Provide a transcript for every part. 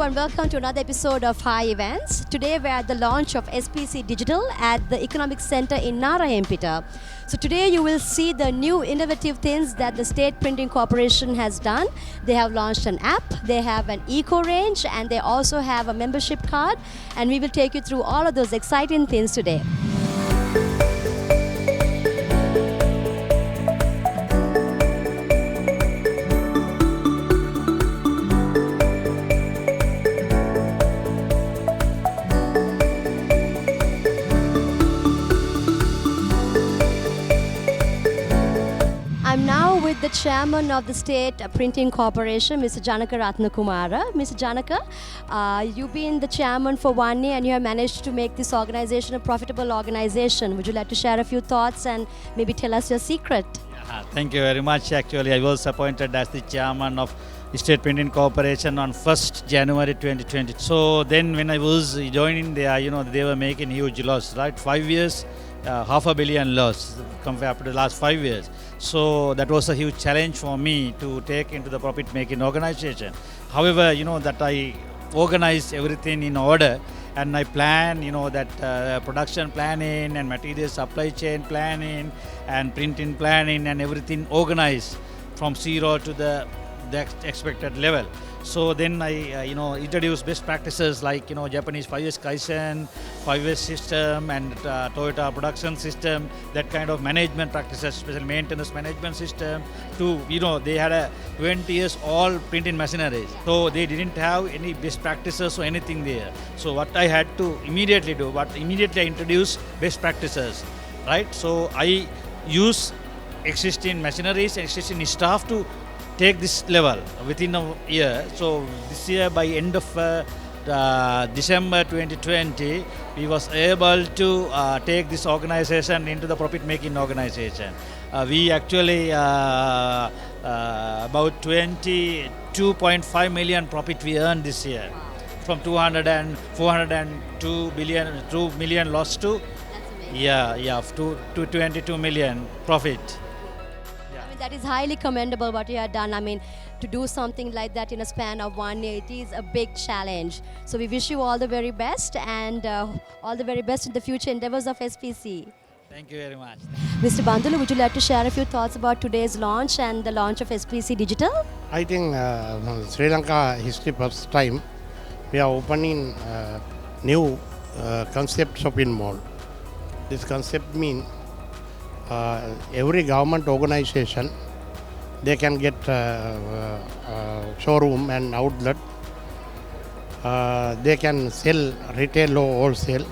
and welcome to another episode of High Events. Today we're at the launch of SPC Digital at the Economic Center in Narayapeta. So today you will see the new innovative things that the State Printing Corporation has done. They have launched an app, they have an eco range, and they also have a membership card. And we will take you through all of those exciting things today. I'm now with the chairman of the State Printing Corporation, Mr. Janaka Ratnakumara. Mr. Janaka, you've been the chairman for 1 year and you have managed to make this organization a profitable organization. Would you like to share a few thoughts and maybe tell us your secret? Thank you very much. Actually, I was appointed as the chairman of State Printing Corporation on 1st January 2020. So then when I was joining there, they were making huge loss, right? 5 years, $500 million loss compared to the last 5 years. So that was a huge challenge for me to take into the profit-making organization. However, that I organized everything in order and I plan, that production planning and material supply chain planning and printing planning and everything organized from zero to the expected level. So then I, introduced best practices like, Japanese 5S Kaizen, 5S system and Toyota production system, that kind of management practices, especially maintenance management system to, they had a 20 years all printing machineries. So they didn't have any best practices or anything there. So what I had to immediately do, I introduced best practices, right? So I use existing machineries, existing staff to take this level within a year. So this year by end of December 2020, we was able to take this organization into the profit-making organization. We actually about 22.5 million profit we earned this year, from 402 million loss to to 22 million profit. That is highly commendable what you have done. To do something like that in a span of 1 year, it is a big challenge. So we wish you all the very best and all the very best in the future endeavors of SPC. Thank you very much. Mr. Bandulu, would you like to share a few thoughts about today's launch and the launch of SPC Digital? I think Sri Lanka history first time we are opening new concept shopping mall. This concept means every government organization, they can get showroom and outlet. They can sell retail or wholesale.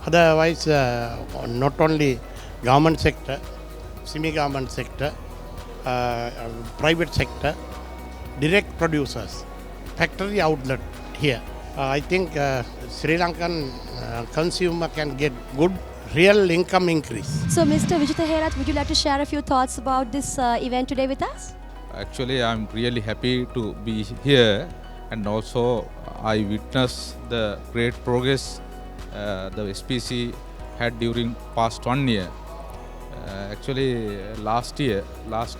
Otherwise, not only government sector, semi-government sector, private sector, direct producers, factory outlet here. I think Sri Lankan consumer can get good real income increase. So Mr. Vijitha Herat, would you like to share a few thoughts about this event today with us? Actually, I'm really happy to be here and also I witnessed the great progress the SPC had during past 1 year. Actually, last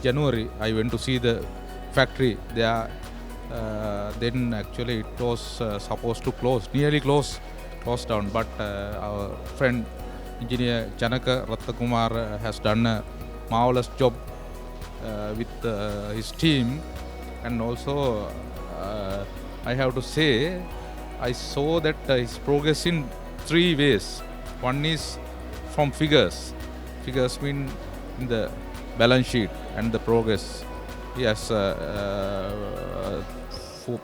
January, I went to see the factory there. Then actually it was supposed to nearly close down, but our friend Engineer Janaka Ratnakumar has done a marvelous job with his team, and also I have to say I saw that his progress in 3 ways. One is from figures. Figures mean in the balance sheet and the progress. Yes,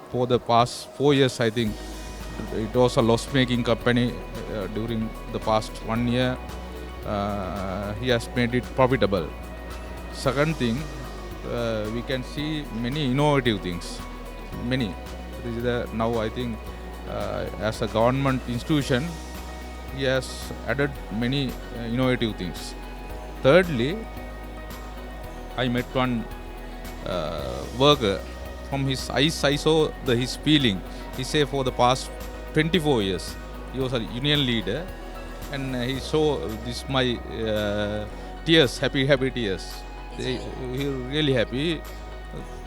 for the past 4 years, I think it was a loss-making company. During the past 1 year, he has made it profitable. Second thing, we can see many innovative things. Many. Now I think as a government institution, he has added many innovative things. Thirdly, I met one worker. From his eyes, I saw his feeling. He said for the past 24 years, he was a union leader, and he saw this my tears, happy tears. He really happy.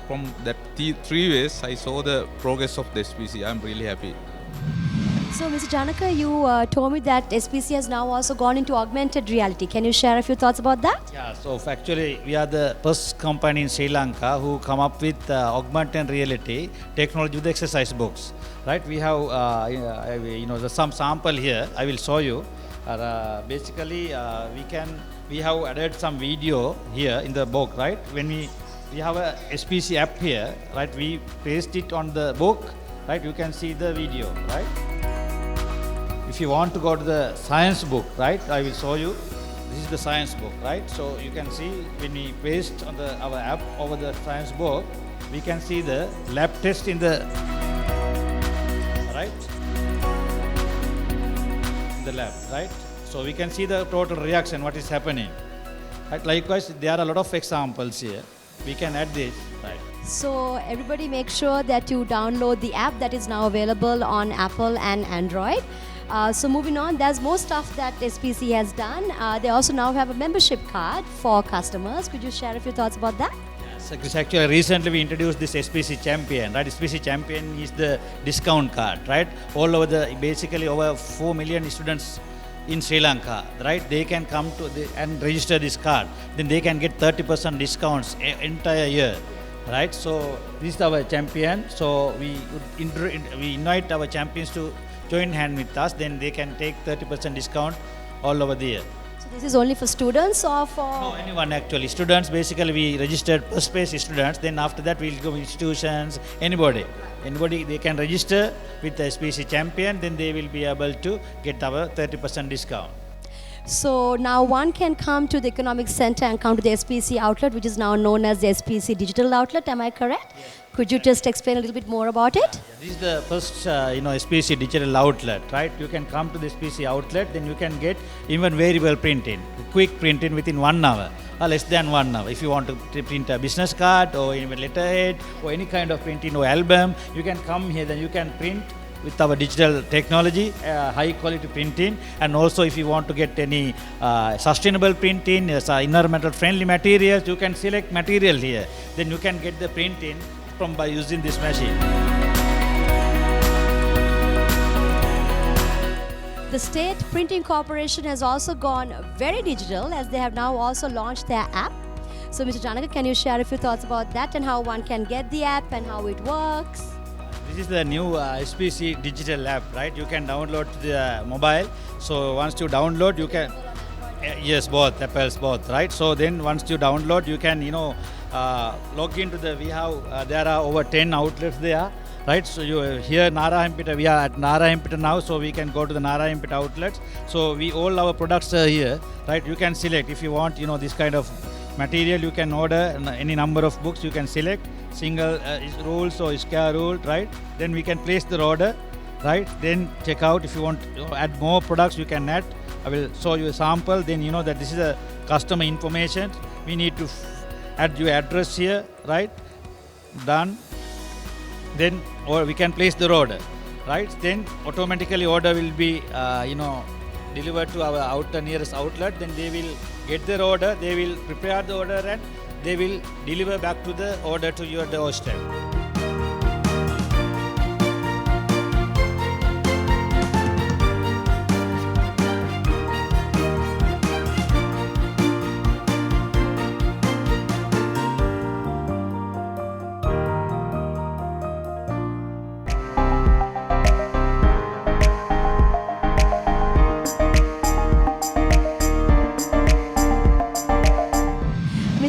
from that three ways, I saw the progress of the SPC. I'm really happy. So, Mr. Janaka, you told me that SPC has now also gone into augmented reality. Can you share a few thoughts about that? Yeah, so actually we are the first company in Sri Lanka who come up with augmented reality technology with exercise books. Right? We have some sample here. I will show you. Basically, we have added some video here in the book. Right? When we have a SPC app here. Right? We paste it on the book. Right? You can see the video. Right? If you want to go to the science book, right, I will show you. This is the science book, right? So you can see when we paste on our app over the science book, we can see the lab test in the lab, right? So we can see the total reaction, what is happening. Right? Likewise, there are a lot of examples here. We can add this, right? So everybody make sure that you download the app that is now available on Apple and Android. So moving on, there's more stuff that SPC has done. They also now have a membership card for customers. Could you share a few thoughts about that? Yes, actually recently we introduced this SPC Champion, right? SPC Champion is the discount card, right? All over basically over 4 million students in Sri Lanka, right? They can come and register this card. Then they can get 30% discounts entire year. Right, so this is our champion. So we invite our champions to join hand with us. Then they can take 30% discount all over the year. So this is only for students or for? No, anyone actually. Students, basically we registered first phase students. Then after that we'll go institutions. Anybody they can register with the SPC champion. Then they will be able to get our 30% discount. So now one can come to the Economic Center and come to the SPC outlet, which is now known as the SPC Digital Outlet. Am I correct? Yes. Could you just explain a little bit more about it? This is the first, SPC Digital Outlet, right? You can come to the SPC outlet, then you can get even variable printing, quick printing within 1 hour or less than 1 hour. If you want to print a business card or even letterhead or any kind of printing or album, you can come here, then you can print with our digital technology, high quality printing, and also if you want to get any sustainable printing, environmental friendly materials, you can select material here. Then you can get the printing by using this machine. The State Printing Corporation has also gone very digital as they have now also launched their app. So Mr. Janaka, can you share a few thoughts about that and how one can get the app and how it works? This is the new SPC digital app, right? You can download the mobile. So once you download, you can, yes, both, Apple's both, right? So then once you download, you can, log into there are over 10 outlets there, right? So here Narayapeta, we are at Narayapeta now, so we can go to the Narayapeta outlets. So all our products are here, right? You can select if you want, this kind of material, you can order any number of books, you can select single rules or square rule, right? Then we can place the order, right? Then check out if you want to add more products, you can add. I will show you a sample, then you know that this is a customer information. We need to add your address here, right? Done. Then or we can place the order, right? Then automatically order will be delivered to our nearest outlet. Then they will get their order, they will prepare the order and they will deliver back to the order to your doorstep.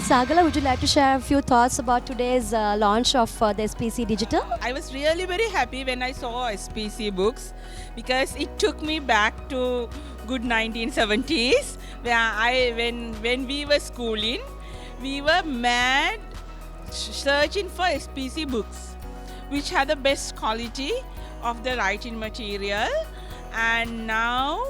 Sagala, would you like to share a few thoughts about today's launch of the SPC Digital? I was really very happy when I saw SPC books because it took me back to good 1970s where when we were schooling, we were mad searching for SPC books which had the best quality of the writing material. And now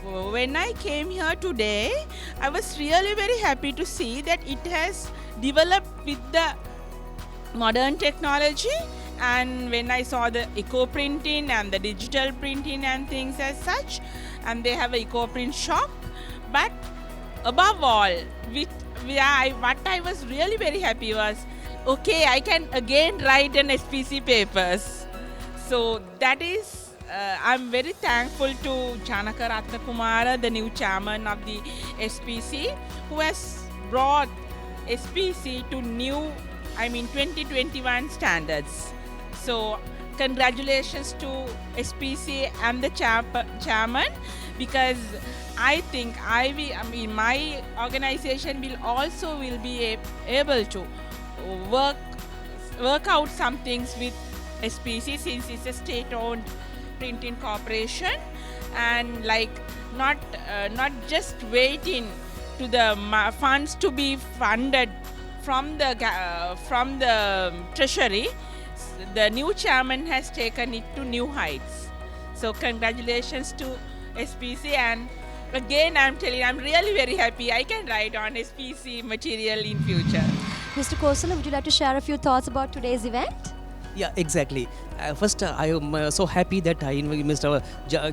when I came here today, I was really very happy to see that it has developed with the modern technology. And when I saw the eco printing and the digital printing and things as such, and they have an eco print shop. But above all, what I was really very happy was okay, I can again write an SPC papers. So that is, I'm very thankful to Janaka Ratnakumara, the new chairman of the SPC, who has brought SPC to new, 2021 standards. So congratulations to SPC and the chairman, because I think my organization will be able to work out some things with SPC, since it's a state-owned printing corporation, and not just waiting to the funds to be funded from the treasury. The new chairman has taken it to new heights. So congratulations to SPC, and again I'm really very happy I can write on SPC material in future. Mr. Kosala, would you like to share a few thoughts about today's event? Yeah, exactly. First, I am so happy that Mr.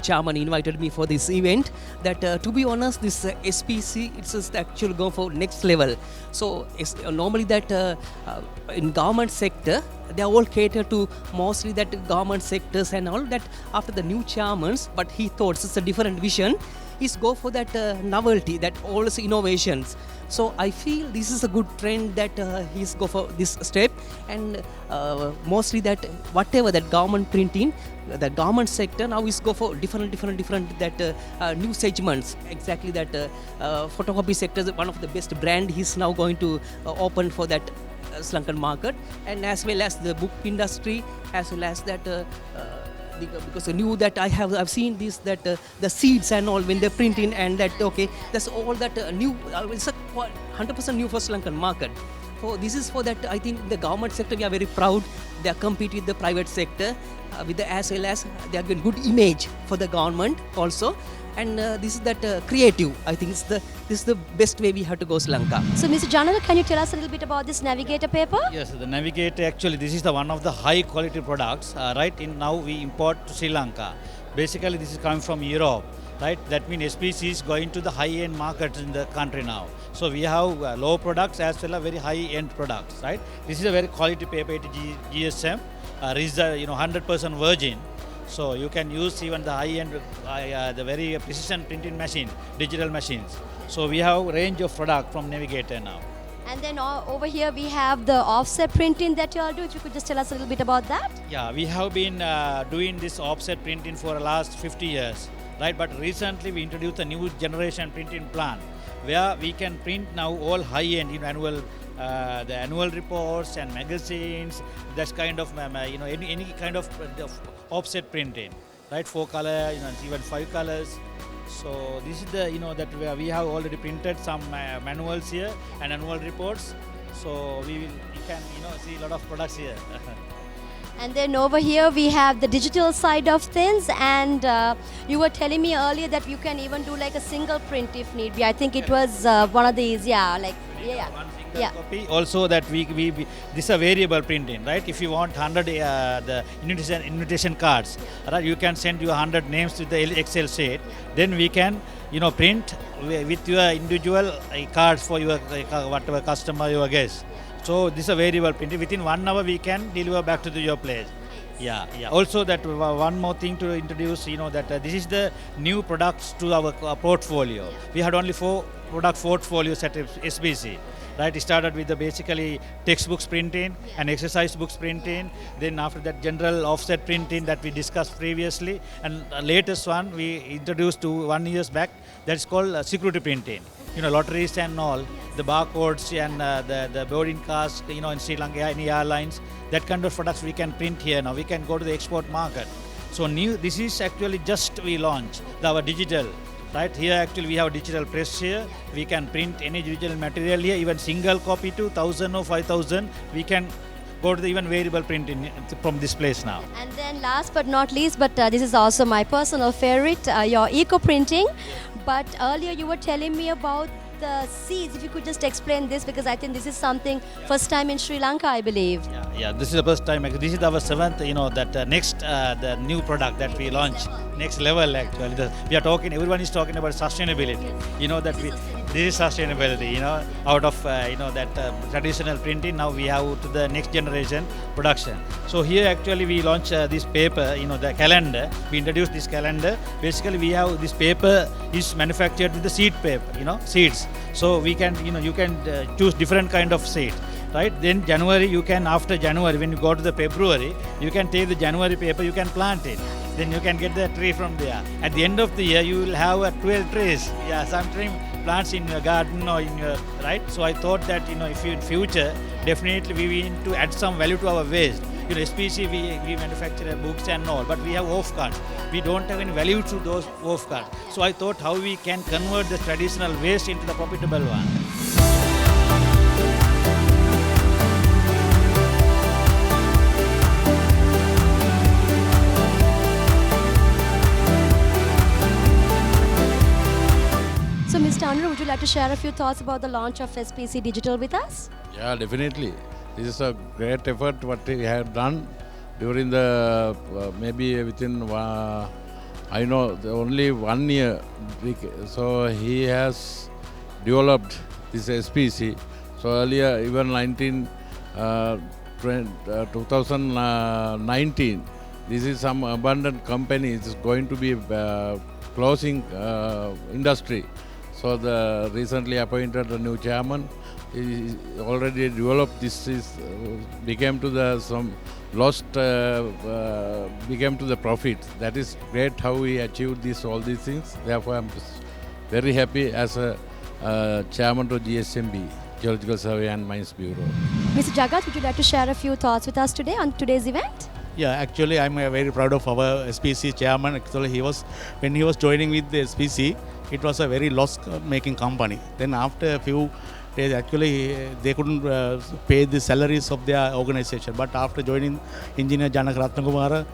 Chairman invited me for this event. That to be honest, this SPC, it's actually go for next level. So normally that in government sector, they are all cater to mostly that government sectors and all that. After the new chairmans, but he thought it's a different vision. Is go for that novelty, that all these innovations. So I feel this is a good trend that he's go for this step, and mostly that whatever that government printing, the government sector now is go for different that new segments. Exactly that photocopy sector is one of the best brand he's now going to open for that Sri Lankan market, and as well as the book industry, as well as that. Because I knew that I've seen this that the seeds and all when they're printing, and that okay, that's all that new. It's a 100% new for Sri Lankan market. So this is for that. I think the government sector, we are very proud. They are compete with the private sector with the, as well as they are getting good image for the government also. And this is that creative. I think this is the best way we have to go Sri Lanka. So, Mr. Janaka, can you tell us a little bit about this Navigator paper? Yes, the Navigator, actually this is the one of the high quality products, right? In now we import to Sri Lanka. Basically this is coming from Europe, right? That means SPC is going to the high end markets in the country now. So we have low products as well as very high end products, right? This is a very quality paper, it is GSM, is 100% virgin. So you can use even the high-end, the very precision printing machine, digital machines. So we have a range of product from Navigator now. And then over here we have the offset printing that you all do. If you could just tell us a little bit about that. Yeah, we have been doing this offset printing for the last 50 years, right? But recently we introduced a new generation printing plan where we can print now all high-end the annual reports and magazines. That's kind of any kind of offset printing, right? 4 color, even 5 colors. So this is the that we have already printed some manuals here and annual reports. So you can see a lot of products here. And then over here we have the digital side of things, and you were telling me earlier that you can even do like a single print if need be. I think it was one of these, Copy. Also that we this is a variable printing, right? If you want 100 the invitation cards, right? You can send you 100 names to the Excel sheet. Then we can print with your individual cards for your whatever customer, your guest. So this is a variable printing. Within 1 hour we can deliver back to your place. Yeah. Also that one more thing to introduce, that this is the new products to our portfolio. We had only 4 product portfolios at SPC. Right, it started with the basically textbooks printing and exercise books printing. Then after that, general offset printing that we discussed previously, and latest one we introduced 1 year back. That's called security printing. Lotteries and all, the barcodes and the boarding cards. In Sri Lanka, any airlines, that kind of products we can print here now. We can go to the export market. So this is actually just we launched our digital. Right here, actually, we have digital press here. We can print any digital material here, even single copy to 1,000 or 5,000. We can go to the even variable printing from this place now. And then last but not least, but this is also my personal favorite, your eco printing. But earlier you were telling me about the seeds. If you could just explain this, because I think this is something first time in Sri Lanka, I believe. Yeah, this is the first time. This is our 7th, that next, the new product that we launched. Next level, actually. We are talking, everyone is talking about sustainability. That this is sustainability, out of that traditional printing. Now we have to the next generation production. So here actually we launch this paper, the calendar. We introduced this calendar. Basically we have this paper is manufactured with the seed paper, seeds. So we can, you can choose different kind of seed. Right, then January after January, when you go to the February, you can take the January paper, you can plant it. Then you can get the tree from there. At the end of the year, you will have 12 trees. Yeah, some tree plants in your garden or in your, right? So I thought that, if you in future, definitely we need to add some value to our waste. SPC, we manufacture books and all, but we have off cards. We don't have any value to those off cards. So I thought how we can convert the traditional waste into the profitable one. So, Mr. Anur, would you like to share a few thoughts about the launch of SPC Digital with us? Yeah, definitely. This is a great effort what he had done during the maybe within I know only 1 year. So he has developed this SPC. So earlier, even 2019, this is some abundant company is going to be closing industry. So the recently appointed new chairman he already developed this became to the some lost became to the profit. That is great how we achieved all these things. Therefore, I'm very happy as a chairman to GSMB, Geological Survey and Mines Bureau. Mr. Jagat, would you like to share a few thoughts with us today on today's event? Yeah, actually, I'm very proud of our SPC chairman. Actually, when he was joining with the SPC, it was a very loss-making company. Then after a few days, actually, they couldn't pay the salaries of their organization. But after joining Engineer Janak Ratnakumara,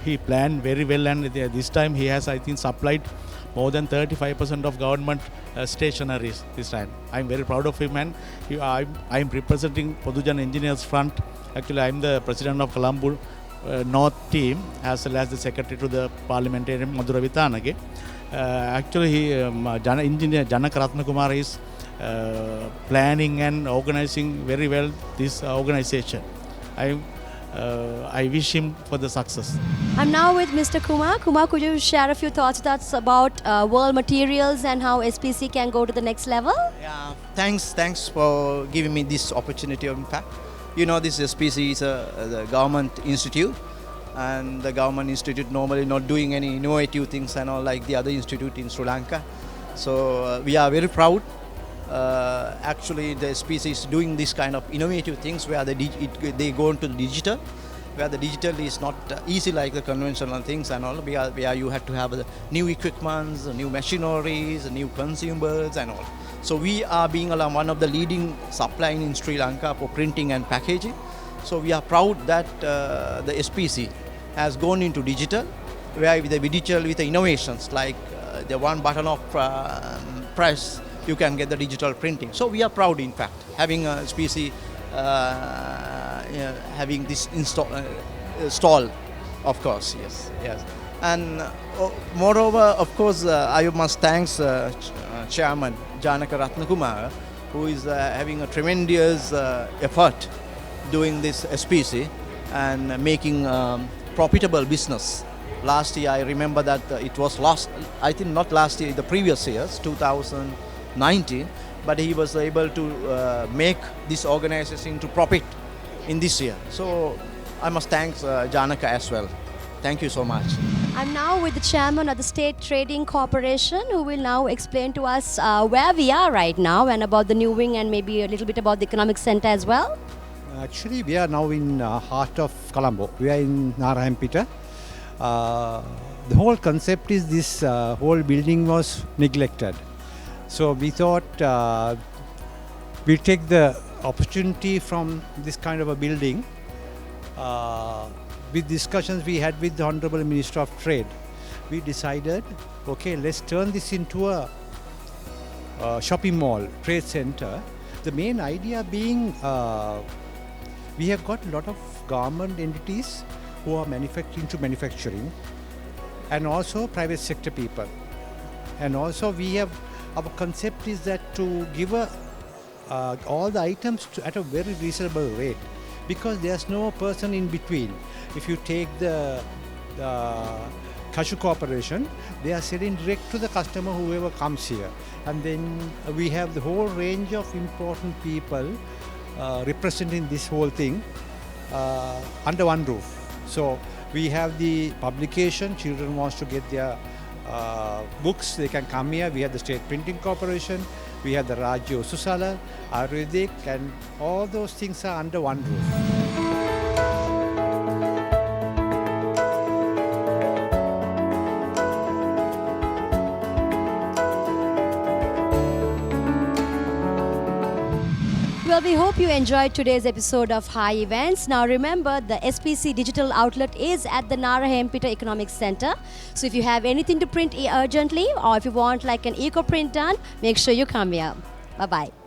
he planned very well, and this time he has, I think, supplied more than 35% of government stationaries this time. I'm very proud of him, and I'm representing Podujan Engineers Front. Actually, I'm the president of Colombo North team as well as the secretary to the parliamentarian Madhura Vithanage. Actually, Engineer Janak Ratnakumara is planning and organizing very well this organization. I wish him for the success. I'm now with Mr. Kumar. Kumar, could you share a few thoughts with us about World Materials and how SPC can go to the next level? Yeah, thanks for giving me this opportunity. In fact, this SPC is the government institute, and the government institute normally not doing any innovative things and all like the other institute in Sri Lanka. So we are very proud. Actually, the SPC is doing this kind of innovative things where they go into the digital, where the digital is not easy like the conventional things and all, where you have to have the new equipments, new machineries, new consumables and all. So we are being one of the leading suppliers in Sri Lanka for printing and packaging. So we are proud that the SPC has gone into digital, where with the digital with the innovations like the one button of press, you can get the digital printing. So we are proud, in fact, having a SPC having this stall, of course, yes. And moreover, of course, I must thank Chairman Janaka Ratnakumara, who is having a tremendous effort doing this SPC and making profitable business. Last year, I remember that it was lost, I think not last year, the previous years, 2019, but he was able to make this organization to profit in this year. So I must thank Janaka as well. Thank you so much. I'm now with the chairman of the State Trading Corporation, who will now explain to us where we are right now and about the new wing and maybe a little bit about the economic center as well. Actually, we are now in heart of Colombo. We are in Narayapeta. The whole concept is this whole building was neglected. So we thought we'll take the opportunity from this kind of a building. With discussions we had with the Honorable Minister of Trade, we decided, okay, let's turn this into a shopping mall, trade center. The main idea being we have got a lot of government entities who are manufacturing and also private sector people. And also we have our concept is that to give all the items at a very reasonable rate, because there's no person in between. If you take the Cashew Corporation, they are selling direct to the customer, whoever comes here. And then we have the whole range of important people representing this whole thing under one roof. So we have the publication, children wants to get their books, they can come here. We have the State Printing Corporation, we have the Rajyo Susala, Ayurvedic, and all those things are under one roof. Well, we hope you enjoyed today's episode of High Events. Now remember, the SPC digital outlet is at the Narahayampitta Economic Center. So if you have anything to print urgently, or if you want like an eco print done, make sure you come here. Bye-bye.